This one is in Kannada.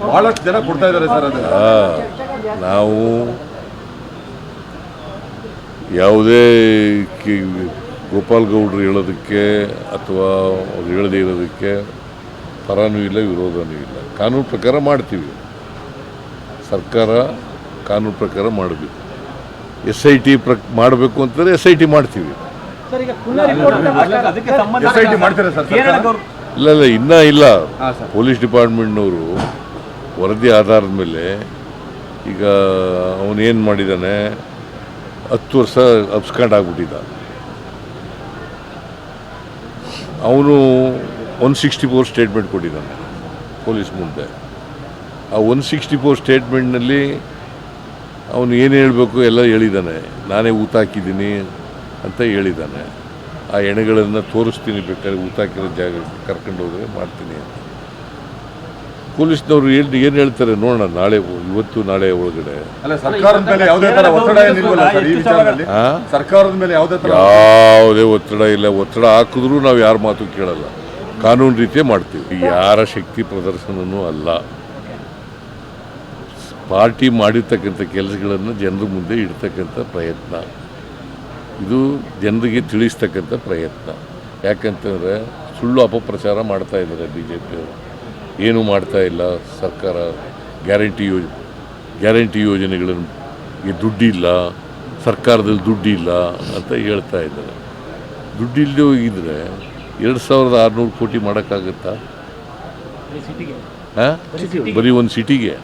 ಬಹಳಷ್ಟು ಜನ ಕೊಡ್ತಾ ಇದ್ದಾರೆ ಸರ್. ಅದು ನಾವು ಯಾವುದೇ ಗೋಪಾಲ್ ಗೌಡ್ರು ಹೇಳೋದಕ್ಕೆ ಅಥವಾ ಅವ್ರು ಹೇಳದೇ ಇರೋದಕ್ಕೆ ಪರನೂ ಇಲ್ಲ ವಿರೋಧನೂ ಇಲ್ಲ. ಕಾನೂನು ಪ್ರಕಾರ ಮಾಡ್ತೀವಿ. ಸರ್ಕಾರ ಕಾನೂನು ಪ್ರಕಾರ ಮಾಡಬೇಕು. SIT ಮಾಡಬೇಕು ಅಂತಂದರೆ SIT ಮಾಡ್ತೀವಿ. SIT ಮಾಡ್ತಾರೆ ಸರ್. ಇಲ್ಲ ಇನ್ನೂ ಇಲ್ಲ. ಪೊಲೀಸ್ ಡಿಪಾರ್ಟ್ಮೆಂಟ್ನವರು ವರದಿ ಆಧಾರದ ಮೇಲೆ ಈಗ ಅವನೇನು ಮಾಡಿದ್ದಾನೆ, 10 ವರ್ಷ ಅಬ್ಸ್ಕಾಂಡ್ ಆಗಿಬಿಟ್ಟಿದ್ದ. ಅವನು 164 ಸ್ಟೇಟ್ಮೆಂಟ್ ಕೊಟ್ಟಿದ್ದಾನೆ ಪೊಲೀಸ್ ಮುಂದೆ. ಆ 164 ಸ್ಟೇಟ್ಮೆಂಟ್ನಲ್ಲಿ ಅವನು ಏನು ಹೇಳಬೇಕು ಎಲ್ಲ ಹೇಳಿದ್ದಾನೆ. ನಾನೇ ಊತ ಹಾಕಿದ್ದೀನಿ ಅಂತ ಹೇಳಿದ್ದಾನೆ. ಆ ಎಣೆಗಳನ್ನು ತೋರಿಸ್ತೀನಿ, ಬೇಕಾದ್ರೆ ಊತ ಹಾಕಿರೋ ಜಾಗ ಕರ್ಕೊಂಡು ಹೋದರೆ ಮಾಡ್ತೀನಿ ಅಂತ. ಪೊಲೀಸ್ನವರು ಏನು ಹೇಳ್ತಾರೆ ನೋಡೋಣ, ಇವತ್ತು ನಾಳೆ ಒಳಗಡೆ. ಸರ್ಕಾರದ ಮೇಲೆ ಯಾವುದೇ ಥರ ಒತ್ತಡ ಏನಿಲ್ವಲ್ಲ ಸರ್ ಈ ವಿಚಾರದಲ್ಲಿ? ಸರ್ಕಾರದ ಮೇಲೆ ಯಾವುದೇ ಒತ್ತಡ ಇಲ್ಲ. ಒತ್ತಡ ಹಾಕಿದ್ರೂ ನಾವು ಯಾರ ಮಾತು ಕೇಳಲ್ಲ, ಕಾನೂನು ರೀತಿಯೇ ಮಾಡ್ತೀವಿ. ಯಾರ ಶಕ್ತಿ ಪ್ರದರ್ಶನವೂ ಅಲ್ಲ. ಪಾರ್ಟಿ ಮಾಡಿರ್ತಕ್ಕಂಥ ಕೆಲಸಗಳನ್ನು ಜನರ ಮುಂದೆ ಇಡ್ತಕ್ಕಂಥ ಪ್ರಯತ್ನ, ಇದು ಜನರಿಗೆ ತಿಳಿಸ್ತಕ್ಕಂಥ ಪ್ರಯತ್ನ. ಯಾಕಂತಂದರೆ ಸುಳ್ಳು ಅಪಪ್ರಚಾರ ಮಾಡ್ತಾ ಇದ್ದಾರೆ BJPಯವರು. ಏನೂ ಮಾಡ್ತಾ ಇಲ್ಲ. ಸರ್ಕಾರ ಗ್ಯಾರಂಟಿ ಯೋಜನೆಗಳಿಗೆ ದುಡ್ಡಿಲ್ಲ, ಸರ್ಕಾರದಲ್ಲಿ ದುಡ್ಡಿಲ್ಲ ಅಂತ ಹೇಳ್ತಾ ಇದ್ದಾರೆ. ದುಡ್ಡಿಲ್ಲದೆ ಹೋಗಿದ್ರೆ 2600 ಕೋಟಿ ಮಾಡೋಕ್ಕಾಗತ್ತಾ? ಬರೀ ಒಂದು ಸಿಟಿಗೆ